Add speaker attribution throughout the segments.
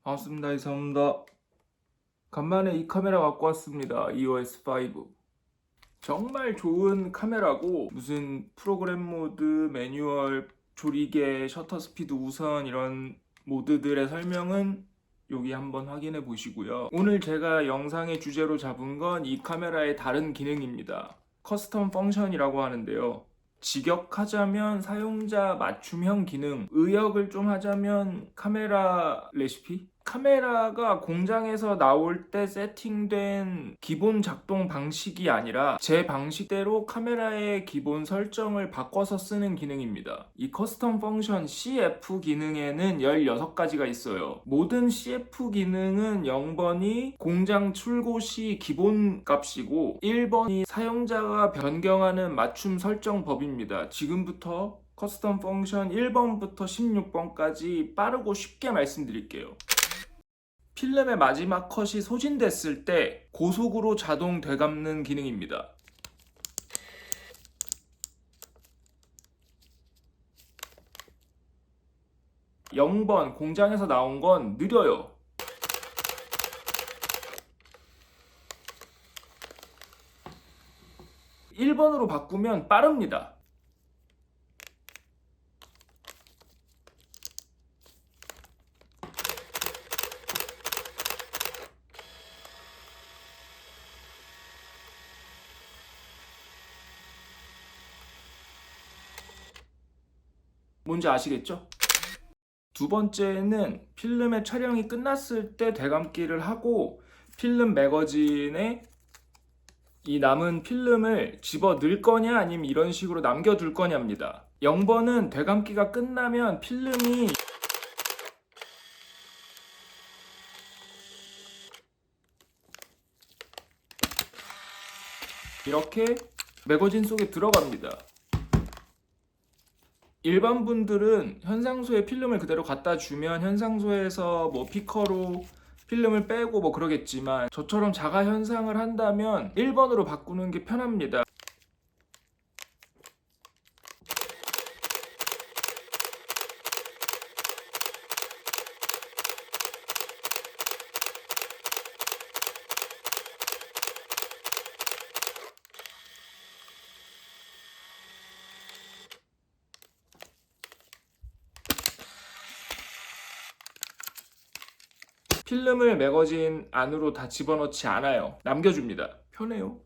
Speaker 1: 반갑습니다. 이상입니다. 간만에 이 카메라 갖고 왔습니다. EOS5. 정말 좋은 카메라고 무슨 프로그램 모드, 매뉴얼, 조리개, 셔터 스피드 우선 이런 모드들의 설명은 여기 한번 확인해 보시고요. 오늘 제가 영상의 주제로 잡은 건 이 카메라의 다른 기능입니다. 커스텀 펑션이라고 하는데요. 직역하자면 사용자 맞춤형 기능, 의역을 좀 하자면 카메라 레시피? 카메라가 공장에서 나올 때 세팅된 기본 작동 방식이 아니라 제 방식대로 카메라의 기본 설정을 바꿔서 쓰는 기능입니다. 이 커스텀 펑션 CF 기능에는 16가지가 있어요. 모든 CF 기능은 0번이 공장 출고 시 기본 값이고 1번이 사용자가 변경하는 맞춤 설정 법입니다. 지금부터 커스텀 펑션 1번부터 16번까지 빠르고 쉽게 말씀드릴게요. 필름의 마지막 컷이 소진됐을 때 고속으로 자동 되감는 기능입니다. 0번 공장에서 나온 건 느려요. 1번으로 바꾸면 빠릅니다. 뭔지 아시겠죠? 두 번째는 필름의 촬영이 끝났을 때 되감기를 하고 필름 매거진에 이 남은 필름을 집어 넣을 거냐 아니면 이런 식으로 남겨둘 거냐입니다. 0번은 되감기가 끝나면 필름이 이렇게 매거진 속에 들어갑니다. 일반 분들은 현상소에 필름을 그대로 갖다 주면 현상소에서 뭐 피커로 필름을 빼고 뭐 그러겠지만 저처럼 자가 현상을 한다면 1번으로 바꾸는 게 편합니다. 필름을 매거진 안으로 다 집어넣지 않아요. 남겨줍니다. 편해요.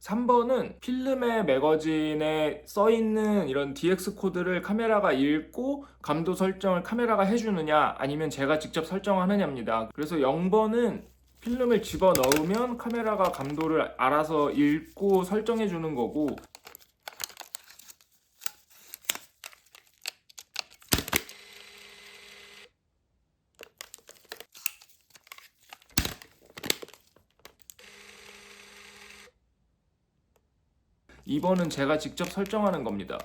Speaker 1: 3번은 필름의 매거진에 써있는 이런 DX 코드를 카메라가 읽고 감도 설정을 카메라가 해주느냐 아니면 제가 직접 설정하느냐입니다. 그래서 0번은 필름을 집어넣으면 카메라가 감도를 알아서 읽고 설정해주는 거고 2번은 제가 직접 설정하는 겁니다.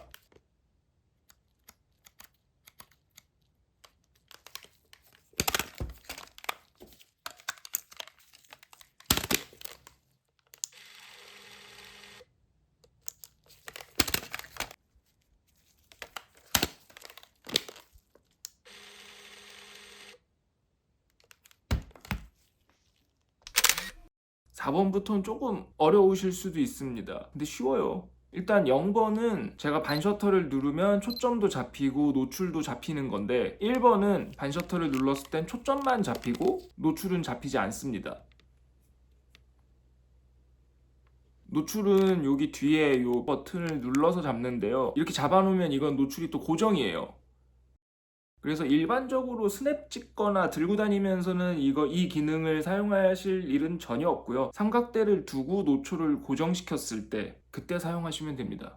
Speaker 1: 4번부터는 조금 어려우실 수도 있습니다. 근데 쉬워요. 일단 0번은 제가 반셔터를 누르면 초점도 잡히고 노출도 잡히는 건데 1번은 반셔터를 눌렀을 땐 초점만 잡히고 노출은 잡히지 않습니다. 노출은 여기 뒤에 이 버튼을 눌러서 잡는데요. 이렇게 잡아놓으면 이건 노출이 또 고정이에요. 그래서 일반적으로 스냅 찍거나 들고 다니면서는 이 기능을 사용하실 일은 전혀 없고요. 삼각대를 두고 노출을 고정시켰을 때 그때 사용하시면 됩니다.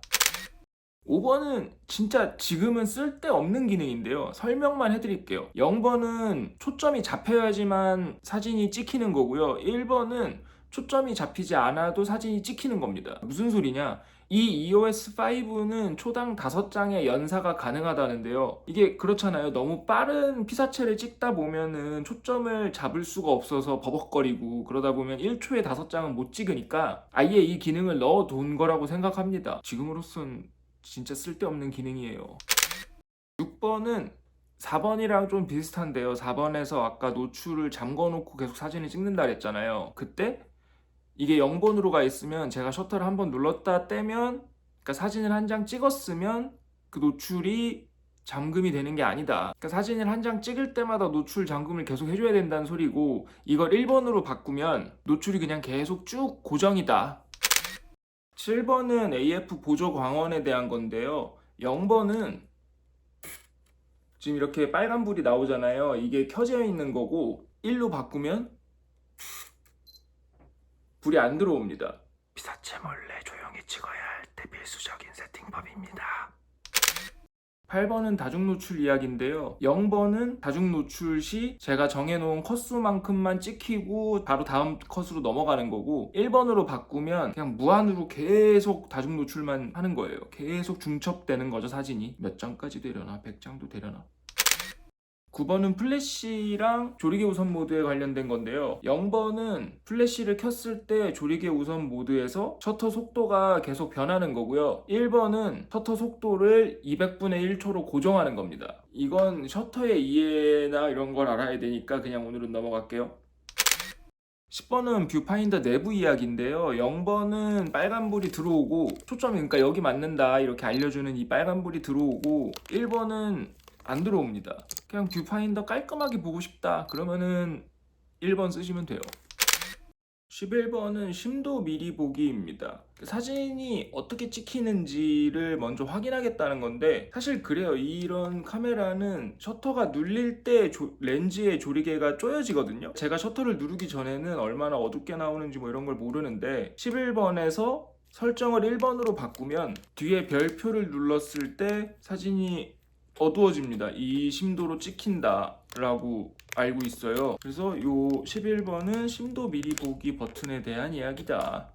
Speaker 1: 5번은 진짜 지금은 쓸데없는 기능인데요. 설명만 해드릴게요. 0번은 초점이 잡혀야지만 사진이 찍히는 거고요. 1번은 초점이 잡히지 않아도 사진이 찍히는 겁니다. 무슨 소리냐? 이 EOS5는 초당 5장의 연사가 가능하다는데요. 이게 그렇잖아요. 너무 빠른 피사체를 찍다 보면은 초점을 잡을 수가 없어서 버벅거리고 그러다 보면 1초에 5장은 못 찍으니까 아예 이 기능을 넣어둔 거라고 생각합니다. 지금으로선 진짜 쓸데없는 기능이에요. 6번은 4번이랑 좀 비슷한데요. 4번에서 아까 노출을 잠궈놓고 계속 사진을 찍는다 그랬잖아요. 그때 이게 0번으로 가 있으면 제가 셔터를 한번 눌렀다 떼면, 그러니까 사진을 한 장 찍었으면 그 노출이 잠금이 되는 게 아니다. 그러니까 사진을 한 장 찍을 때마다 노출 잠금을 계속 해줘야 된다는 소리고, 이걸 1번으로 바꾸면 노출이 그냥 계속 쭉 고정이다. 7번은 AF 보조 광원에 대한 건데요. 0번은 지금 이렇게 빨간불이 나오잖아요. 이게 켜져 있는 거고, 1로 바꾸면 불이 안 들어옵니다. 피사체 몰래 조용히 찍어야 할 때 필수적인 세팅법입니다. 8번은 다중 노출 이야기인데요. 0번은 다중 노출 시 제가 정해놓은 컷수만큼만 찍히고 바로 다음 컷으로 넘어가는 거고, 1번으로 바꾸면 그냥 무한으로 계속 다중 노출만 하는 거예요. 계속 중첩되는 거죠, 사진이. 몇 장까지 되려나? 100장도 되려나? 9번은 플래시랑 조리개 우선 모드에 관련된 건데요. 0번은 플래시를 켰을 때 조리개 우선 모드에서 셔터 속도가 계속 변하는 거고요. 1번은 셔터 속도를 200분의 1초로 고정하는 겁니다. 이건 셔터의 이해나 이런 걸 알아야 되니까 그냥 오늘은 넘어갈게요. 10번은 뷰파인더 내부 이야기인데요. 0번은 빨간불이 들어오고 초점이, 그러니까 여기 맞는다 이렇게 알려주는 이 빨간불이 들어오고, 1번은 안 들어옵니다. 그냥 뷰파인더 깔끔하게 보고 싶다 그러면은 1번 쓰시면 돼요. 11번은 심도 미리 보기입니다. 사진이 어떻게 찍히는지를 먼저 확인하겠다는 건데, 사실 그래요. 이런 카메라는 셔터가 눌릴 때 렌즈의 조리개가 쪼여지거든요. 제가 셔터를 누르기 전에는 얼마나 어둡게 나오는지 뭐 이런 걸 모르는데, 11번에서 설정을 1번으로 바꾸면 뒤에 별표를 눌렀을 때 사진이 어두워집니다. 이 심도로 찍힌다 라고 알고 있어요. 그래서 요 11번은 심도 미리 보기 버튼에 대한 이야기다.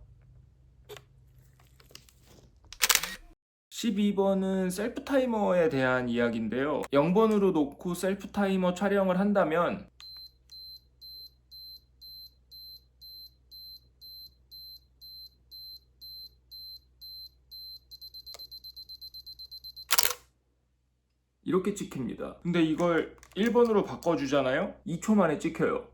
Speaker 1: 12번은 셀프 타이머에 대한 이야기인데요. 0번으로 놓고 셀프 타이머 촬영을 한다면 이렇게 찍힙니다. 근데 이걸 1번으로 바꿔주잖아요? 2초 만에 찍혀요.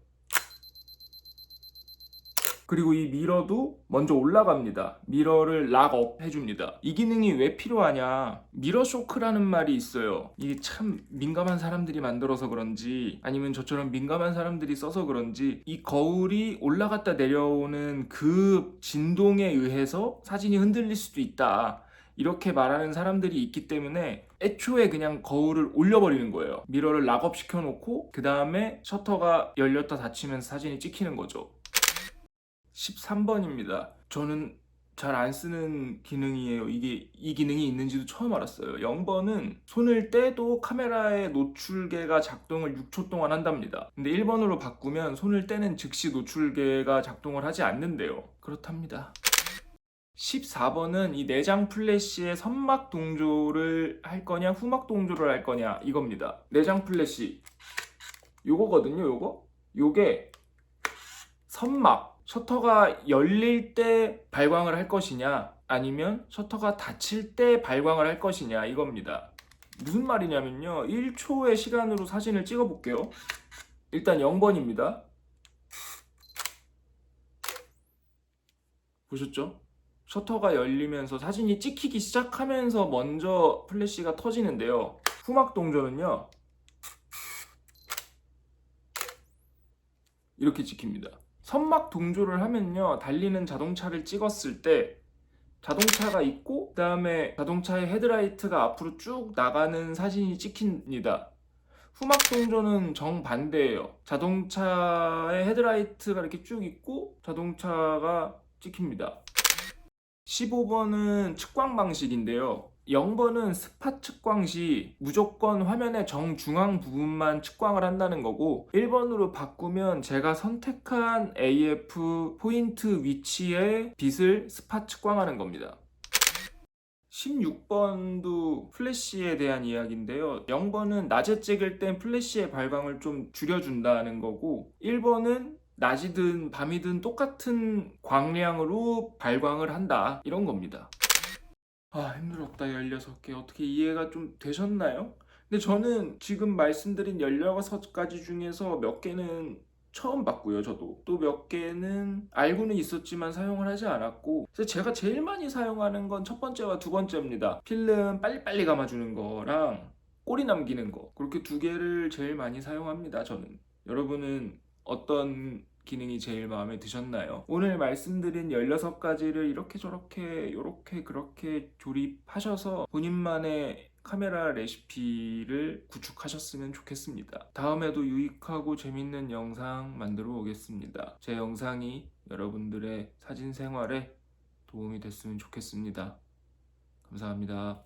Speaker 1: 그리고 이 미러도 먼저 올라갑니다. 미러를 락업 해줍니다. 이 기능이 왜 필요하냐? 미러 쇼크라는 말이 있어요. 이게 참 민감한 사람들이 만들어서 그런지, 아니면 저처럼 민감한 사람들이 써서 그런지, 이 거울이 올라갔다 내려오는 그 진동에 의해서 사진이 흔들릴 수도 있다, 이렇게 말하는 사람들이 있기 때문에 애초에 그냥 거울을 올려버리는 거예요. 미러를 락업 시켜놓고 그 다음에 셔터가 열렸다 닫히면 사진이 찍히는 거죠. 13번입니다. 저는 잘 안 쓰는 기능이에요. 이 기능이 있는지도 처음 알았어요. 0번은 손을 떼도 카메라의 노출계가 작동을 6초 동안 한답니다. 근데 1번으로 바꾸면 손을 떼는 즉시 노출계가 작동을 하지 않는데요. 그렇답니다. 14번은 이 내장 플래시의 선막 동조를 할 거냐 후막 동조를 할 거냐 이겁니다. 내장 플래시 요거거든요. 요게 선막, 셔터가 열릴 때 발광을 할 것이냐 아니면 셔터가 닫힐 때 발광을 할 것이냐 이겁니다. 무슨 말이냐면요, 1초의 시간으로 사진을 찍어 볼게요. 일단 0번입니다. 보셨죠? 셔터가 열리면서 사진이 찍히기 시작하면서 먼저 플래시가 터지는데요. 후막 동조는요, 이렇게 찍힙니다. 선막 동조를 하면요, 달리는 자동차를 찍었을 때 자동차가 있고 그 다음에 자동차의 헤드라이트가 앞으로 쭉 나가는 사진이 찍힙니다. 후막 동조는 정반대예요. 자동차의 헤드라이트가 이렇게 쭉 있고 자동차가 찍힙니다. 15번은 측광 방식인데요. 0번은 스팟 측광 시 무조건 화면의 정중앙 부분만 측광을 한다는 거고, 1번으로 바꾸면 제가 선택한 AF 포인트 위치에 빛을 스팟 측광하는 겁니다. 16번도 플래시에 대한 이야기인데요. 0번은 낮에 찍을 땐 플래시의 발광을 좀 줄여준다는 거고, 1번은 낮이든 밤이든 똑같은 광량으로 발광을 한다, 이런 겁니다. 힘들었다. 16개 어떻게 이해가 좀 되셨나요? 근데 저는 지금 말씀드린 16가지 중에서 몇 개는 처음 봤고요, 저도. 또 몇 개는 알고는 있었지만 사용을 하지 않았고, 그래서 제가 제일 많이 사용하는 건 첫 번째와 두 번째입니다. 필름 빨리빨리 감아주는 거랑 꼬리 남기는 거. 그렇게 두 개를 제일 많이 사용합니다, 저는. 여러분은 어떤 기능이 제일 마음에 드셨나요? 오늘 말씀드린 16가지를 이렇게 저렇게 요렇게 그렇게 조립하셔서 본인만의 카메라 레시피를 구축하셨으면 좋겠습니다. 다음에도 유익하고 재밌는 영상 만들어 오겠습니다. 제 영상이 여러분들의 사진 생활에 도움이 됐으면 좋겠습니다. 감사합니다.